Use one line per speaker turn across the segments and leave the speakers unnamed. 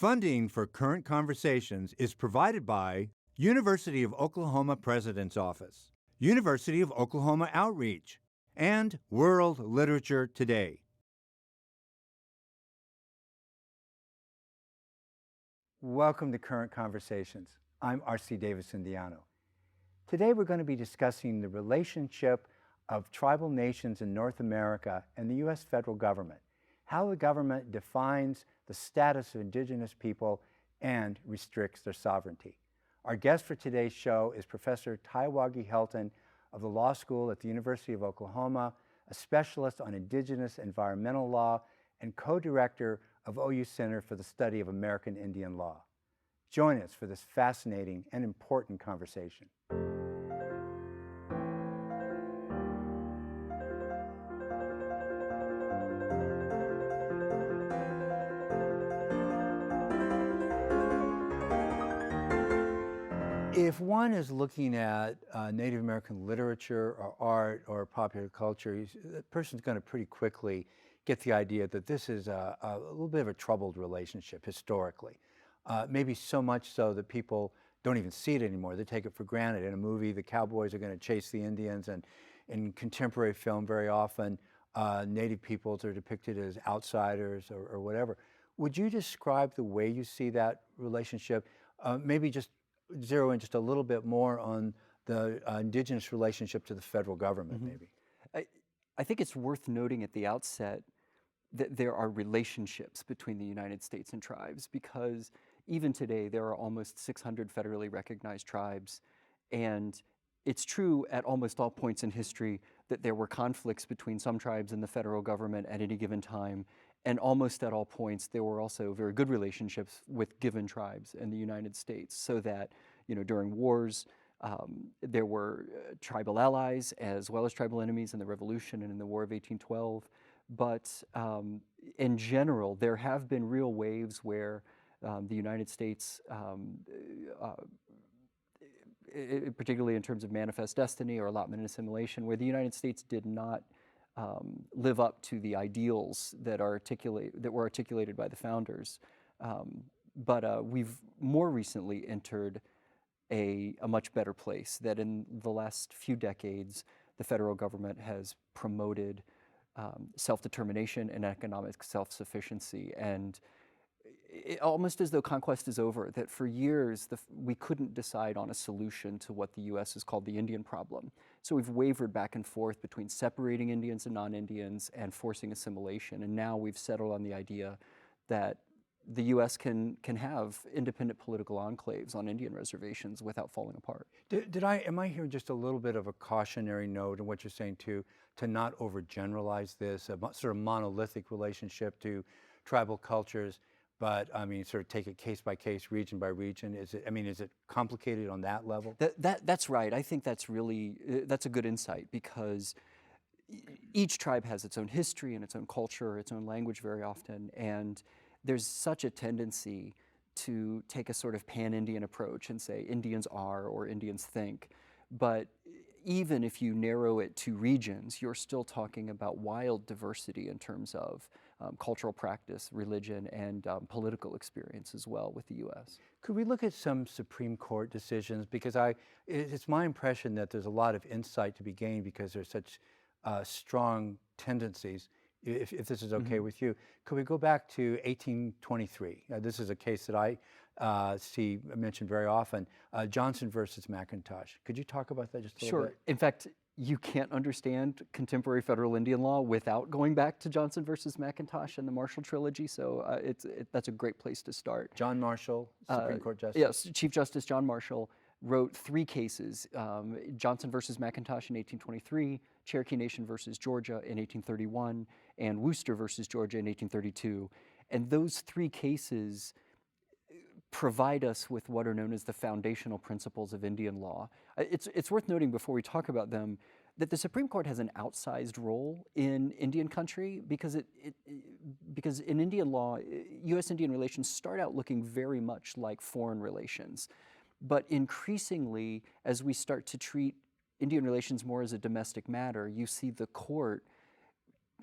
Funding for Current Conversations is provided by University of Oklahoma President's Office, University of Oklahoma Outreach, and World Literature Today. Welcome to Current Conversations. I'm R.C. Davis-Indiano. Today we're going to be discussing the relationship of tribal nations in North America and the U.S. federal government, how the government defines the status of indigenous people and restricts their sovereignty. Our guest for today's show is Professor Taiawagi Helton of the Law School at the University of Oklahoma, a specialist on indigenous environmental law and co-director of OU Center for the Study of American Indian Law. Join us for this fascinating and important conversation. If one is looking at Native American literature or art or popular culture, the person's going to pretty quickly get the idea that this is a little bit of a troubled relationship historically. Maybe so much so that people don't even see it anymore. They take it for granted. In a movie, the cowboys are going to chase the Indians, and in contemporary film, very often, Native peoples are depicted as outsiders or whatever. Would you describe the way you see that relationship? Maybe just zero in just a little bit more on the indigenous relationship to the federal government, maybe.
I think it's worth noting at the outset that there are relationships between the United States and tribes, because even today there are almost 600 federally recognized tribes, and it's true at almost all points in history that there were conflicts between some tribes and the federal government at any given time, and almost at all points there were also very good relationships with given tribes in the United States, so that, you know, during wars there were tribal allies as well as tribal enemies in the Revolution and in the War of 1812. But in general, there have been real waves where the United States, particularly in terms of manifest destiny or allotment and assimilation, where the United States did not live up to the ideals that were articulated by the founders. But we've more recently entered a much better place, that in the last few decades, the federal government has promoted self-determination and economic self-sufficiency. And almost as though conquest is over, that for years we couldn't decide on a solution to what the U.S. has called the Indian problem. So we've wavered back and forth between separating Indians and non-Indians and forcing assimilation. And now we've settled on the idea that the U.S. can have independent political enclaves on Indian reservations without falling apart.
Am I hearing just a little bit of a cautionary note in what you're saying to not overgeneralize this, a sort of monolithic relationship to tribal cultures, but I mean, sort of take it case by case, region by region? Is it complicated on that level?
That's right. I think that's a good insight, because each tribe has its own history and its own culture, its own language very often, and there's such a tendency to take a sort of pan-Indian approach and say Indians are or Indians think. But even if you narrow it to regions, you're still talking about wild diversity in terms of cultural practice, religion, and political experience as well with the U.S.
Could we look at some Supreme Court decisions? Because it's my impression that there's a lot of insight to be gained because there's such strong tendencies. If this is okay with you, could we go back to 1823? This is a case that I see mentioned very often, Johnson versus McIntosh. Could you talk about that just a little bit?
Sure. In fact, you can't understand contemporary federal Indian law without going back to Johnson versus McIntosh and the Marshall Trilogy, so that's a great place to start.
John Marshall, Supreme Court Justice?
Yes, Chief Justice John Marshall wrote 3 cases, Johnson versus McIntosh in 1823, Cherokee Nation versus Georgia in 1831, and Worcester versus Georgia in 1832. And those 3 cases provide us with what are known as the foundational principles of Indian law. It's worth noting before we talk about them that the Supreme Court has an outsized role in Indian country, because because in Indian law, U.S.-Indian relations start out looking very much like foreign relations. But increasingly, as we start to treat Indian relations more as a domestic matter, you see the court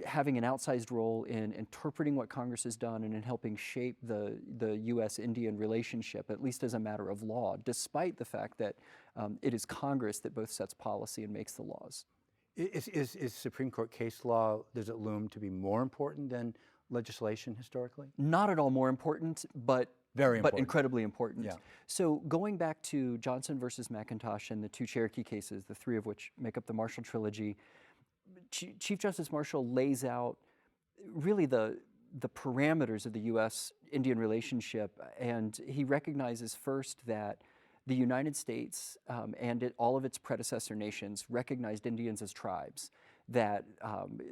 having an outsized role in interpreting what Congress has done and in helping shape the U.S.-Indian relationship, at least as a matter of law, despite the fact that it is Congress that both sets policy and makes the laws.
Is Supreme Court case law, does it loom to be more important than legislation historically?
Not at all more important, but
Very important.
But incredibly important.
Yeah.
So going back to Johnson versus McIntosh and the two Cherokee cases, the three of which make up the Marshall Trilogy, Chief Justice Marshall lays out really the parameters of the U.S.-Indian relationship, and he recognizes first that the United States and all of its predecessor nations recognized Indians as tribes, that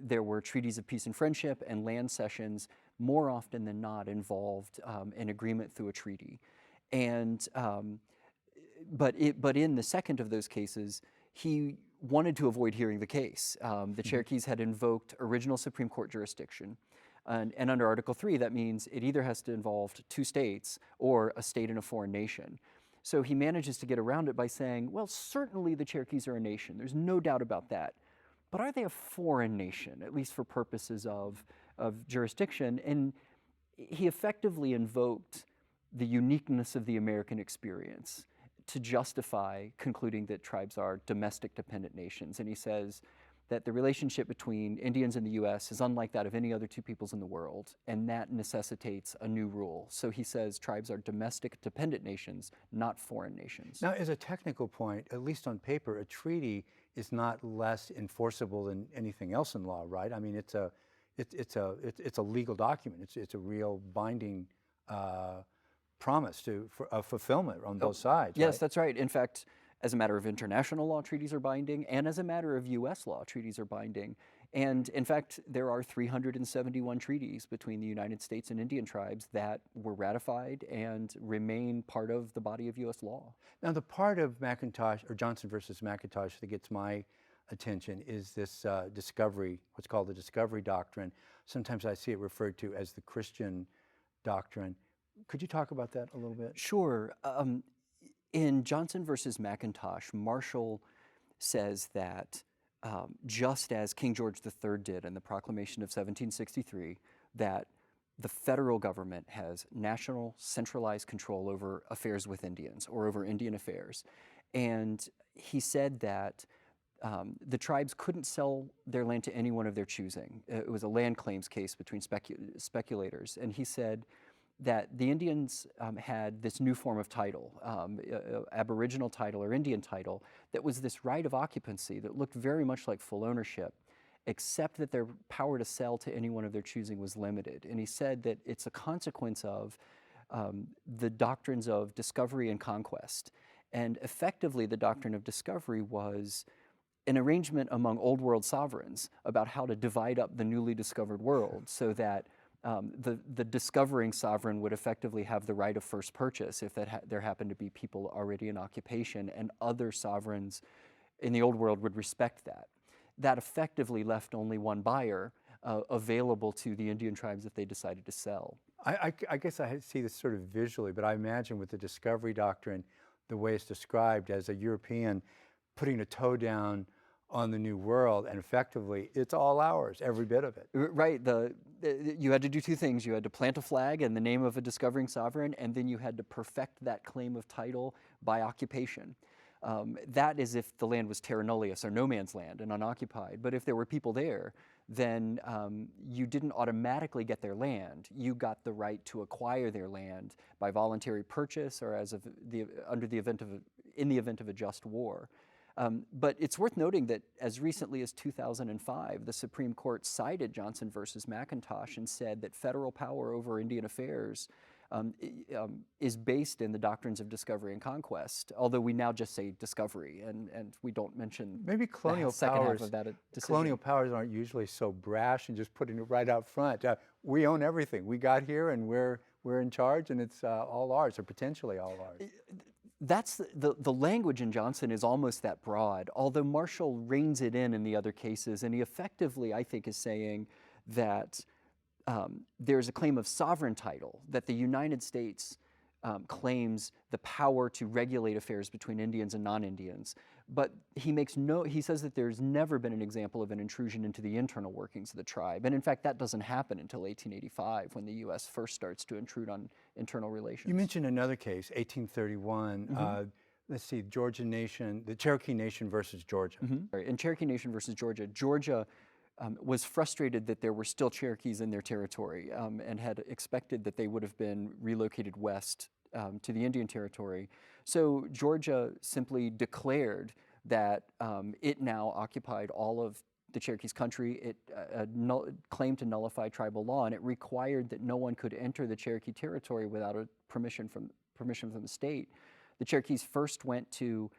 there were treaties of peace and friendship, and land cessions more often than not involved an agreement through a treaty. And but in the second of those cases, he wanted to avoid hearing the case. The Cherokees had invoked original Supreme Court jurisdiction. And under Article 3, that means it either has to involve two states or a state and a foreign nation. So he manages to get around it by saying, well, certainly the Cherokees are a nation. There's no doubt about that. But are they a foreign nation, at least for purposes of jurisdiction? And he effectively invoked the uniqueness of the American experience to justify concluding that tribes are domestic dependent nations. And he says that the relationship between Indians and the U.S. is unlike that of any other two peoples in the world, and that necessitates a new rule. So he says tribes are domestic dependent nations, not foreign nations.
Now, as a technical point, at least on paper, a treaty is not less enforceable than anything else in law, right? I mean, it's a legal document. It's a real binding promise for fulfillment on both sides.
Yes,
right?
That's right. In fact, as a matter of international law, treaties are binding, and as a matter of U.S. law, treaties are binding. And in fact, there are 371 treaties between the United States and Indian tribes that were ratified and remain part of the body of U.S. law.
Now, the part of McIntosh, or Johnson versus McIntosh, that gets my attention is this discovery, what's called the discovery doctrine. Sometimes I see it referred to as the Christian doctrine. Could you talk about that a little bit?
Sure. In Johnson versus McIntosh, Marshall says that just as King George III did in the Proclamation of 1763, that the federal government has national centralized control over affairs with Indians or over Indian affairs. And he said that the tribes couldn't sell their land to anyone of their choosing. It was a land claims case between speculators. And he said that the Indians had this new form of title, Aboriginal title or Indian title, that was this right of occupancy that looked very much like full ownership, except that their power to sell to anyone of their choosing was limited. And he said that it's a consequence of the doctrines of discovery and conquest. And effectively, the doctrine of discovery was an arrangement among Old World sovereigns about how to divide up the newly discovered world so that the discovering sovereign would effectively have the right of first purchase if there happened to be people already in occupation, and other sovereigns in the Old World would respect that. That effectively left only one buyer available to the Indian tribes if they decided to sell.
I guess I see this sort of visually, but I imagine with the discovery doctrine, the way it's described as a European putting a toe down on the new world, and effectively it's all ours, every bit of it.
Right. You had to do two things. You had to plant a flag in the name of a discovering sovereign, and then you had to perfect that claim of title by occupation. That is if the land was terra nullius, or no man's land, and unoccupied. But if there were people there, then you didn't automatically get their land. You got the right to acquire their land by voluntary purchase or in the event of a just war. But it's worth noting that as recently as 2005, the Supreme Court cited Johnson versus McIntosh and said that federal power over Indian affairs is based in the doctrines of discovery and conquest, although we now just say discovery and we don't mention
maybe colonial
second
powers,
half of that decision.
Colonial powers aren't usually so brash and just putting it right out front. We own everything. We got here and we're in charge, and it's all ours, or potentially all ours.
That's the language in Johnson is almost that broad, although Marshall reins it in the other cases, and he effectively, I think, is saying that there's a claim of sovereign title, that the United States claims the power to regulate affairs between Indians and non-Indians. But he says that there's never been an example of an intrusion into the internal workings of the tribe. And in fact, that doesn't happen until 1885 when the U.S. first starts to intrude on internal relations.
You mentioned another case, 1831. Let's see, the Cherokee Nation versus Georgia.
In Cherokee Nation versus Georgia, Georgia was frustrated that there were still Cherokees in their territory and had expected that they would have been relocated west to the Indian Territory. So Georgia simply declared that it now occupied all of the Cherokees' country. It claimed to nullify tribal law, and it required that no one could enter the Cherokee Territory without a permission from the state. The Cherokees first went to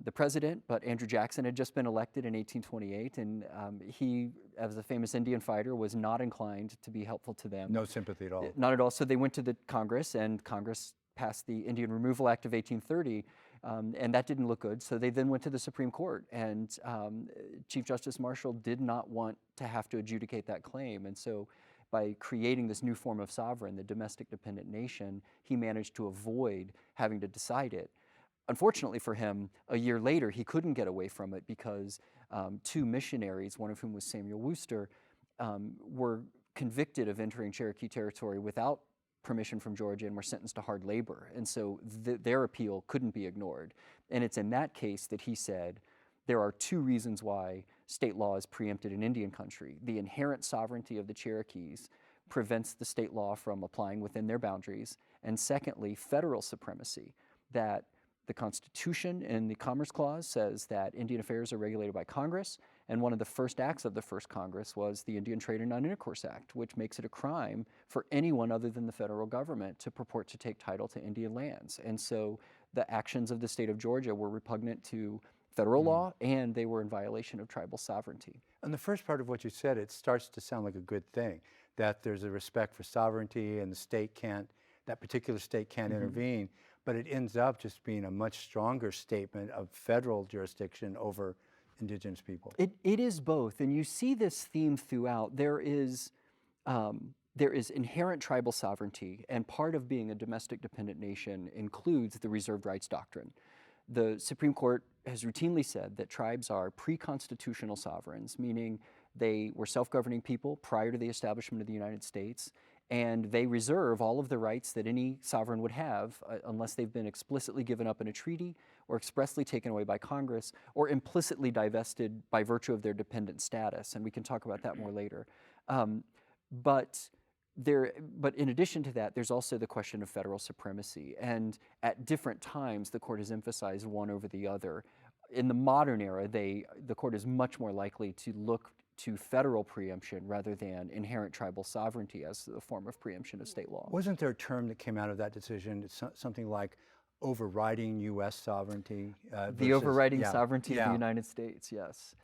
the president, but Andrew Jackson had just been elected in 1828, and he, as a famous Indian fighter, was not inclined to be helpful to them.
No sympathy at all.
Not at all. So they went to the Congress, and Congress passed the Indian Removal Act of 1830, and that didn't look good. So they then went to the Supreme Court, and Chief Justice Marshall did not want to have to adjudicate that claim, and so by creating this new form of sovereign, the domestic dependent nation, he managed to avoid having to decide it. Unfortunately for him, a year later, he couldn't get away from it because two missionaries, one of whom was Samuel Worcester, were convicted of entering Cherokee territory without permission from Georgia and were sentenced to hard labor. And so their appeal couldn't be ignored. And it's in that case that he said, there are two reasons why state law is preempted in Indian country. The inherent sovereignty of the Cherokees prevents the state law from applying within their boundaries. And secondly, federal supremacy, that the Constitution and the Commerce Clause says that Indian affairs are regulated by Congress, and one of the first acts of the first Congress was the Indian Trade and Non-Intercourse Act, which makes it a crime for anyone other than the federal government to purport to take title to Indian lands. And so the actions of the state of Georgia were repugnant to federal law, and they were in violation of tribal sovereignty.
On the first part of what you said, it starts to sound like a good thing, that there's a respect for sovereignty and that particular state can't intervene, but it ends up just being a much stronger statement of federal jurisdiction over indigenous people.
It is both, and you see this theme throughout. There is inherent tribal sovereignty, and part of being a domestic dependent nation includes the reserved rights doctrine. The Supreme Court has routinely said that tribes are pre-constitutional sovereigns, meaning they were self-governing people prior to the establishment of the United States, and they reserve all of the rights that any sovereign would have unless they've been explicitly given up in a treaty or expressly taken away by Congress or implicitly divested by virtue of their dependent status, and we can talk about that more later. But in addition to that, there's also the question of federal supremacy, and at different times the court has emphasized one over the other. In the modern era, the court is much more likely to look to federal preemption rather than inherent tribal sovereignty as a form of preemption of state law.
Wasn't there a term that came out of that decision? It's something like overriding U.S. sovereignty?
The overriding sovereignty of the United States, yes.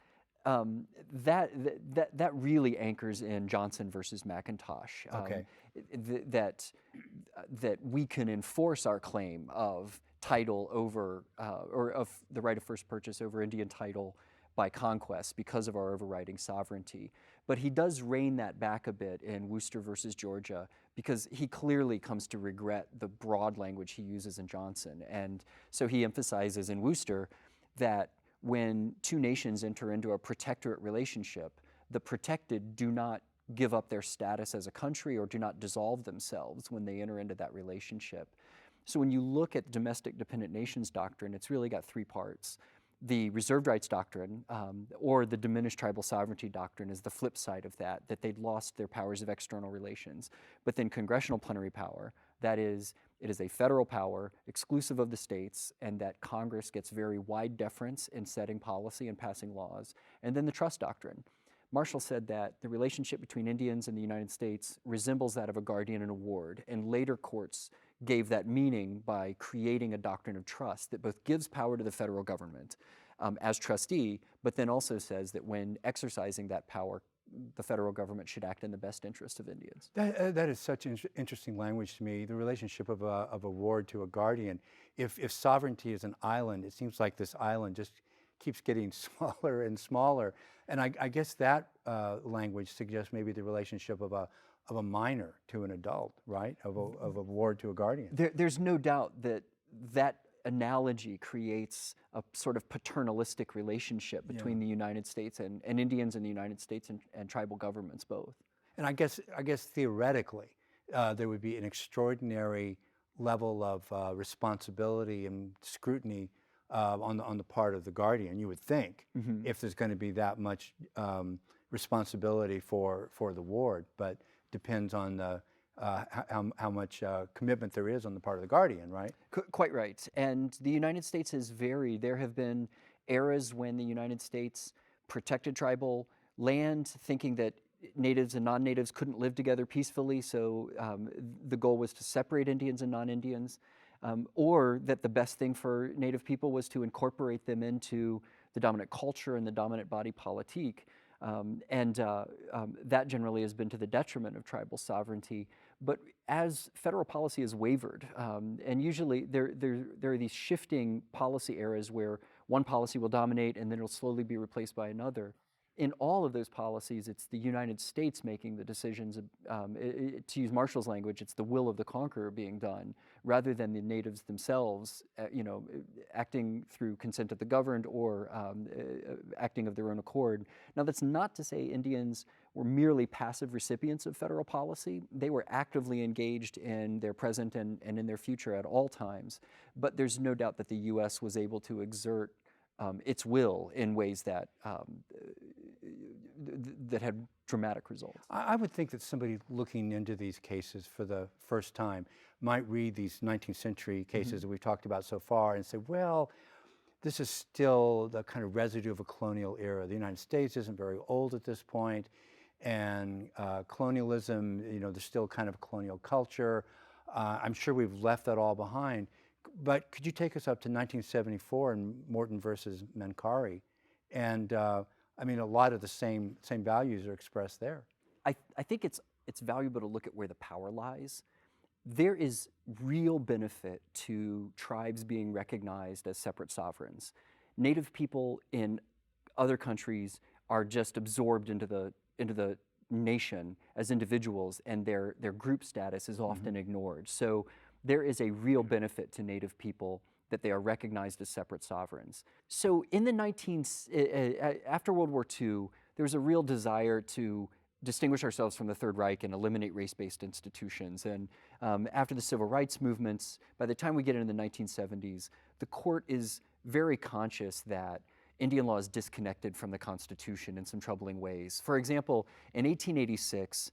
That really anchors in Johnson versus McIntosh.
Okay.
That we can enforce our claim of title over, or of the right of first purchase over Indian title by conquest because of our overriding sovereignty. But he does rein that back a bit in Worcester versus Georgia because he clearly comes to regret the broad language he uses in Johnson. And so he emphasizes in Worcester that when two nations enter into a protectorate relationship, the protected do not give up their status as a country or do not dissolve themselves when they enter into that relationship. So when you look at domestic dependent nations doctrine, it's really got three parts. The reserved rights doctrine, or the diminished tribal sovereignty doctrine, is the flip side of that they'd lost their powers of external relations. But then congressional plenary power, that is, it is a federal power exclusive of the states, and that Congress gets very wide deference in setting policy and passing laws. And then the trust doctrine. Marshall said that the relationship between Indians and the United States resembles that of a guardian and a ward, and later courts gave that meaning by creating a doctrine of trust that both gives power to the federal government as trustee, but then also says that when exercising that power, the federal government should act in the best interest of Indians.
That is such interesting language to me, the relationship of a ward to a guardian. If sovereignty is an island, it seems like this island just keeps getting smaller and smaller. And I guess that language suggests maybe the relationship of of a minor to an adult, right? Of a ward to a guardian.
There's no doubt that that analogy creates a sort of paternalistic relationship between the United States and Indians in the United States and tribal governments both.
And I guess theoretically, there would be an extraordinary level of responsibility and scrutiny on the part of the guardian. You would think, if there's going to be that much responsibility for the ward, but depends on the how much commitment there is on the part of the guardian, right?
Quite right. And the United States has varied. There have been eras when the United States protected tribal land, thinking that natives and non-natives couldn't live together peacefully, so the goal was to separate Indians and non-Indians, or that the best thing for Native people was to incorporate them into the dominant culture and the dominant body politique. That generally has been to the detriment of tribal sovereignty. But as federal policy has wavered, and usually there are these shifting policy eras where one policy will dominate and then it'll slowly be replaced by another. In all of those policies, it's the United States making the decisions. To use Marshall's language, it's the will of the conqueror being done, rather than the natives themselves, acting through consent of the governed or acting of their own accord. Now, that's not to say Indians were merely passive recipients of federal policy. They were actively engaged in their present and in their future at all times. But there's no doubt that the U.S. was able to exert its will in ways that that had dramatic results.
I would think that somebody looking into these cases for the first time might read these 19th century cases that we've talked about so far and say, well, this is still the kind of residue of a colonial era. The United States isn't very old at this point, and colonialism, there's still kind of a colonial culture. I'm sure we've left that all behind. But could you take us up to 1974 in Morton versus Mancari? And a lot of the same values are expressed there.
I think it's valuable to look at where the power lies. There is real benefit to tribes being recognized as separate sovereigns. Native people in other countries are just absorbed into the nation as individuals, and their group status is often ignored. So there is a real benefit to Native people that they are recognized as separate sovereigns. So in the after World War II, there was a real desire to distinguish ourselves from the Third Reich and eliminate race-based institutions. And after the civil rights movements, by the time we get into the 1970s, the court is very conscious that Indian law is disconnected from the Constitution in some troubling ways. For example, in 1886,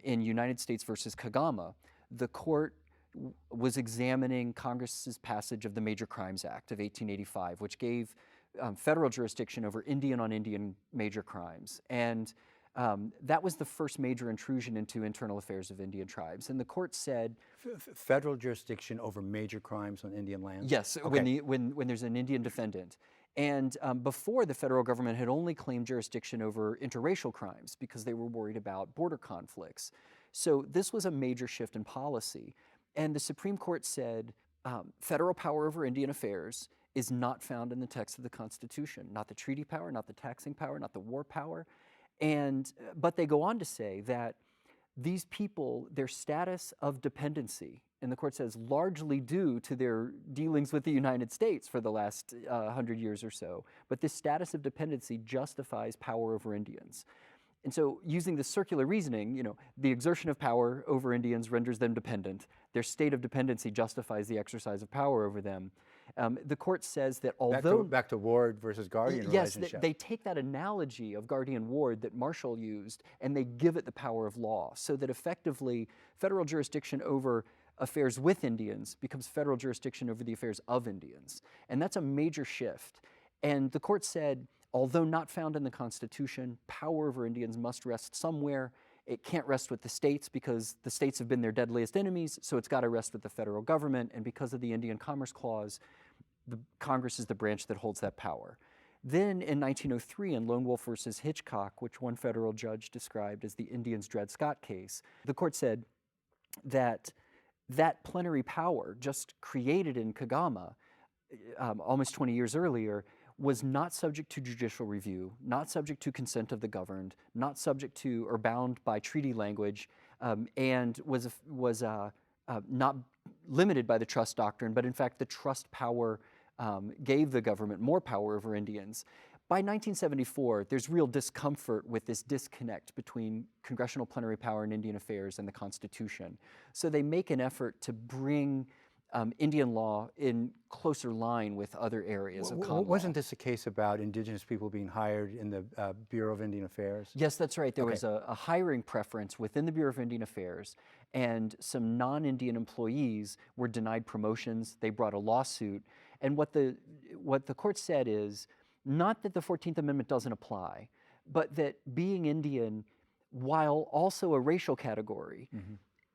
in United States versus Kagama, the court was examining Congress's passage of the Major Crimes Act of 1885, which gave federal jurisdiction over Indian on Indian major crimes. And that was the first major intrusion into internal affairs of Indian tribes. And the court said—
Federal jurisdiction over major crimes on Indian lands?
Yes, okay. when there's an Indian defendant. And before, the federal government had only claimed jurisdiction over interracial crimes because they were worried about border conflicts. So this was a major shift in policy. And the Supreme Court said federal power over Indian affairs is not found in the text of the Constitution, not the treaty power, not the taxing power, not the war power. But they go on to say that these people, their status of dependency, and the court says largely due to their dealings with the United States for the last 100 years or so, but this status of dependency justifies power over Indians. And so using the circular reasoning, the exertion of power over Indians renders them dependent. Their state of dependency justifies the exercise of power over them. The court says that although—
Back to ward versus guardian relationship.
Yes, they take that analogy of guardian-ward that Marshall used, and they give it the power of law, so that effectively federal jurisdiction over affairs with Indians becomes federal jurisdiction over the affairs of Indians. And that's a major shift. And the court said, although not found in the Constitution, power over Indians must rest somewhere. It can't rest with the states because the states have been their deadliest enemies, so it's got to rest with the federal government. And because of the Indian Commerce Clause, the Congress is the branch that holds that power. Then in 1903, in Lone Wolf versus Hitchcock, which one federal judge described as the Indians' Dred Scott case, the court said that that plenary power just created in Kagama almost 20 years earlier was not subject to judicial review, not subject to consent of the governed, not subject to or bound by treaty language, and was not limited by the trust doctrine, but in fact the trust power gave the government more power over Indians. By 1974, there's real discomfort with this disconnect between congressional plenary power in Indian affairs and the Constitution. So they make an effort to bring Indian law in closer line with other areas of common law.
Wasn't this a case about indigenous people being hired in the Bureau of Indian Affairs?
Yes, that's right. There was a hiring preference within the Bureau of Indian Affairs, and some non-Indian employees were denied promotions. They brought a lawsuit. And what the court said is, not that the 14th Amendment doesn't apply, but that being Indian, while also a racial category,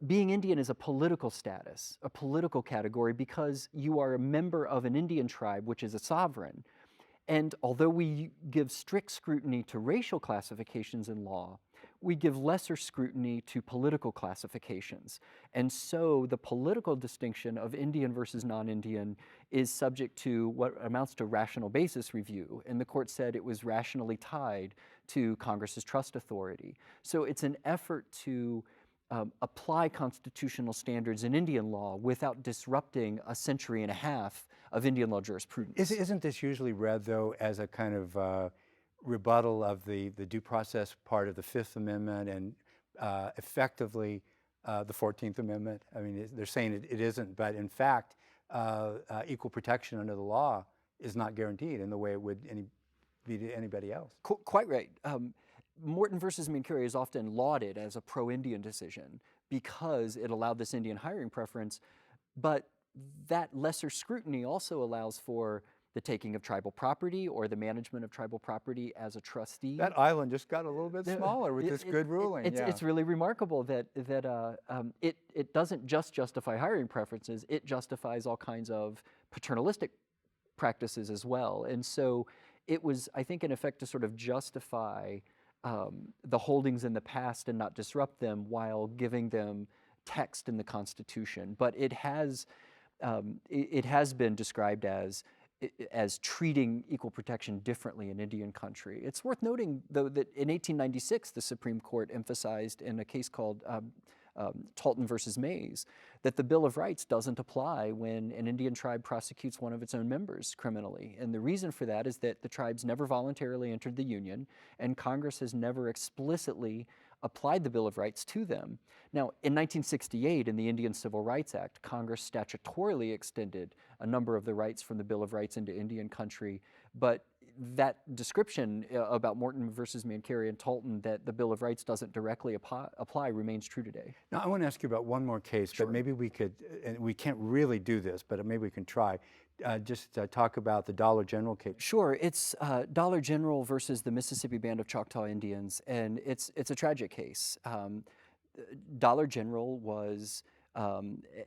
being Indian is a political status, a political category, because you are a member of an Indian tribe, which is a sovereign. And although we give strict scrutiny to racial classifications in law, we give lesser scrutiny to political classifications. And so the political distinction of Indian versus non-Indian is subject to what amounts to rational basis review. And the court said it was rationally tied to Congress's trust authority. So it's an effort to apply constitutional standards in Indian law without disrupting a century and a half of Indian law jurisprudence.
Isn't this usually read, though, as a kind of rebuttal of the due process part of the Fifth Amendment and effectively the 14th Amendment? I mean, they're saying it isn't, but in fact, equal protection under the law is not guaranteed in the way it would be to anybody else.
Quite right. Morton versus Mancari is often lauded as a pro-Indian decision because it allowed this Indian hiring preference, but that lesser scrutiny also allows for the taking of tribal property or the management of tribal property as a trustee.
That island just got a little bit smaller with this good ruling.
It's really remarkable that it doesn't just justify hiring preferences, it justifies all kinds of paternalistic practices as well. And so it was, I think, in effect to sort of justify the holdings in the past and not disrupt them while giving them text in the Constitution. But it has been described as treating equal protection differently in Indian country. It's worth noting, though, that in 1896, the Supreme Court emphasized in a case called Talton versus Mays that the Bill of Rights doesn't apply when an Indian tribe prosecutes one of its own members criminally. And the reason for that is that the tribes never voluntarily entered the Union, and Congress has never explicitly applied the Bill of Rights to them. Now, in 1968, in the Indian Civil Rights Act, Congress statutorily extended a number of the rights from the Bill of Rights into Indian country, but that description about Morton versus Mancari and Talton, that the Bill of Rights doesn't directly apply, remains true today.
Now, I want to ask you about one more case,
Sure.
but maybe we could, and we can't really do this, but maybe we can try, just talk about the Dollar General case.
Sure, it's Dollar General versus the Mississippi Band of Choctaw Indians, and it's a tragic case. Dollar General was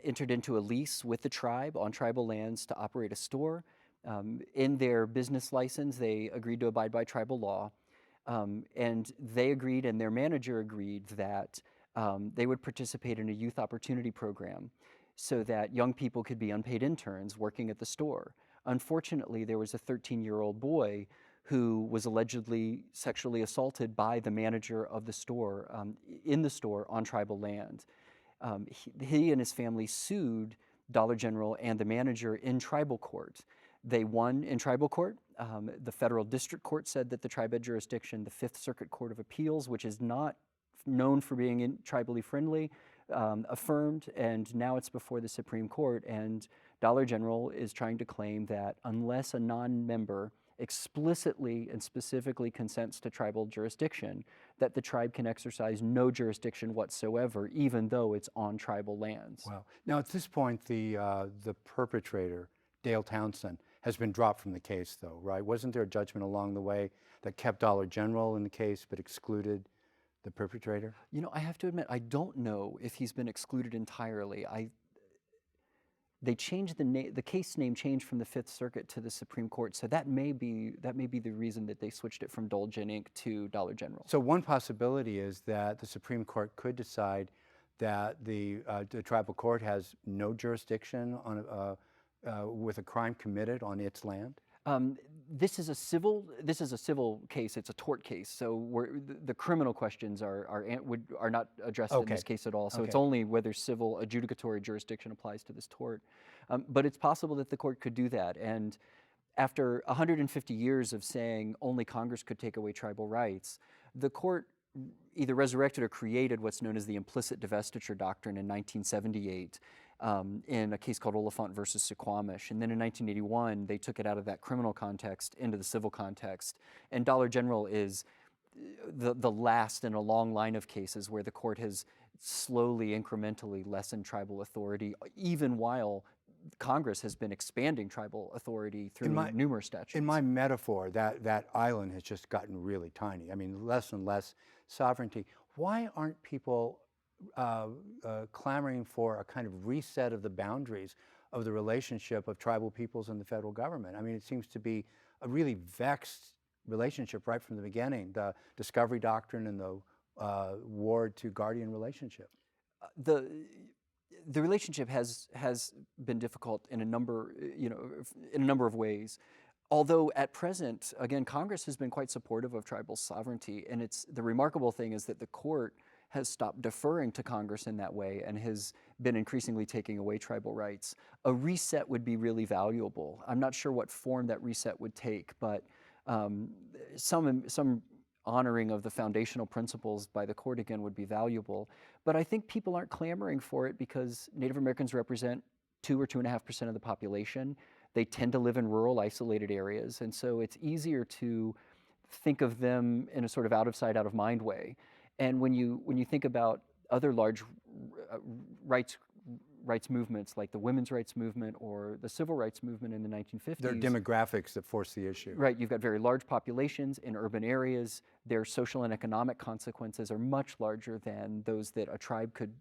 entered into a lease with the tribe on tribal lands to operate a store. In their business license, they agreed to abide by tribal law, and they agreed, and their manager agreed that they would participate in a youth opportunity program so that young people could be unpaid interns working at the store. Unfortunately, there was a 13-year-old boy who was allegedly sexually assaulted by the manager of the store, in the store on tribal land. He and his family sued Dollar General and the manager in tribal court. They won in tribal court. The federal district court said that the tribe had jurisdiction. The Fifth Circuit Court of Appeals, which is not known for being tribally friendly, affirmed, and now it's before the Supreme Court. And Dollar General is trying to claim that unless a non-member explicitly and specifically consents to tribal jurisdiction, that the tribe can exercise no jurisdiction whatsoever, even though it's on tribal lands.
Wow. Now, at this point, the perpetrator, Dale Townsend, has been dropped from the case, though, right? Wasn't there a judgment along the way that kept Dollar General in the case but excluded the perpetrator?
You know, I have to admit, I don't know if he's been excluded entirely. They changed the case name changed from the Fifth Circuit to the Supreme Court, so that may be the reason that they switched it from Dolgen Inc. to Dollar General.
So one possibility is that the Supreme Court could decide that the tribal court has no jurisdiction on with a crime committed on its land?
This is a civil case. It's a tort case. So the criminal questions are not addressed in this case at all. So it's only whether civil adjudicatory jurisdiction applies to this tort. But it's possible that the court could do that. And after 150 years of saying only Congress could take away tribal rights, the court either resurrected or created what's known as the implicit divestiture doctrine in 1978. In a case called Oliphant versus Suquamish. And then in 1981, they took it out of that criminal context into the civil context. And Dollar General is the last in a long line of cases where the court has slowly, incrementally lessened tribal authority, even while Congress has been expanding tribal authority through numerous statutes.
In my metaphor, that island has just gotten really tiny. I mean, less and less sovereignty. Why aren't people clamoring for a kind of reset of the boundaries of the relationship of tribal peoples and the federal government? I mean, it seems to be a really vexed relationship right from the beginning, the discovery doctrine and the ward to guardian relationship.
The relationship has been difficult in a number of ways. Although at present, again, Congress has been quite supportive of tribal sovereignty, and the remarkable thing is that the court has stopped deferring to Congress in that way and has been increasingly taking away tribal rights. A reset would be really valuable. I'm not sure what form that reset would take, but some honoring of the foundational principles by the court again would be valuable. But I think people aren't clamoring for it because Native Americans represent 2 or 2.5% of the population. They tend to live in rural, isolated areas, and so it's easier to think of them in a sort of out of sight, out of mind way. And when you think about other large rights movements like the women's rights movement or the civil rights movement in the 1950s.
There are demographics that force the issue.
Right, you've got very large populations in urban areas. Their social and economic consequences are much larger than those that a tribe could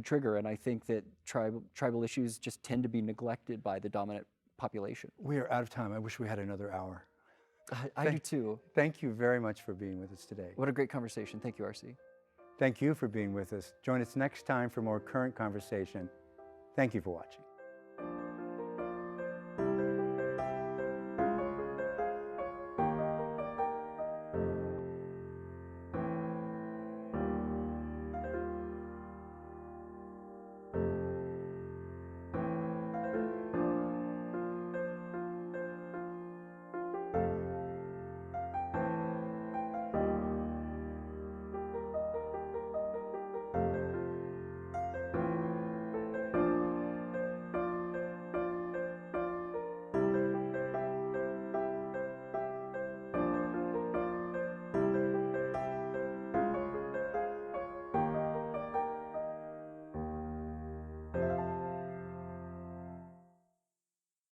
trigger. And I think that tribal issues just tend to be neglected by the dominant population.
We are out of time. I wish we had another hour.
I do too.
Thank you very much for being with us today.
What a great conversation. Thank you, R.C.
Thank you for being with us. Join us next time for more current conversation. Thank you for watching.